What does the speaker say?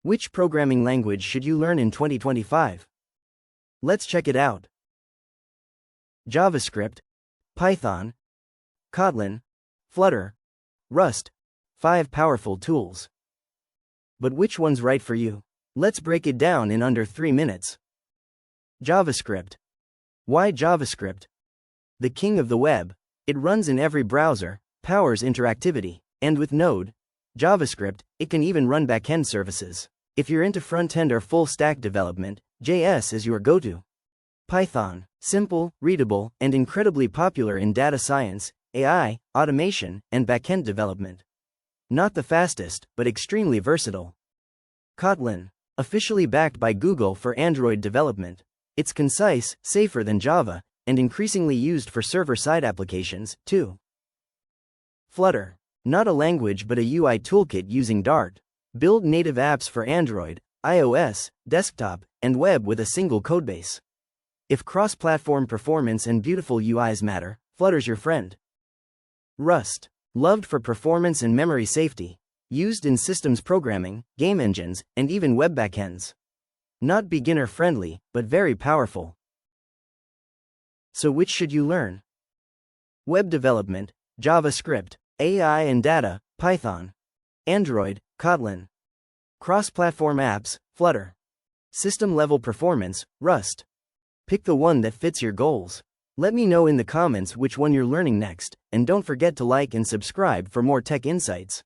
Which programming language should you learn in 2025? Let's check it out. JavaScript, Python, Kotlin, Flutter, Rust. 5 powerful tools. But which one's right for you? Let's break it down in under 3 minutes. JavaScript. Why JavaScript? The king of the web. It runs in every browser, powers interactivity, and with Node, JavaScript, it can even run backend services. If you're into front-end or full-stack development, JS is your go-to. Python. Simple, readable, and incredibly popular in data science, AI, automation, and backend development. Not the fastest, but extremely versatile. Kotlin. Officially backed by Google for Android development. It's concise, safer than Java, and increasingly used for server-side applications, too. Flutter. Not a language but a UI toolkit using Dart. Build native apps for Android, iOS, desktop, and web with a single codebase. If cross-platform performance and beautiful UIs matter, Flutter's your friend. Rust. Loved for performance and memory safety. Used in systems programming, game engines, and even web backends. Not beginner-friendly, but very powerful. So which should you learn? Web development, JavaScript, AI and data, Python. Android, Kotlin. Cross-platform apps, Flutter. System-level performance, Rust. Pick the one that fits your goals. Let me know in the comments which one you're learning next, and don't forget to like and subscribe for more tech insights.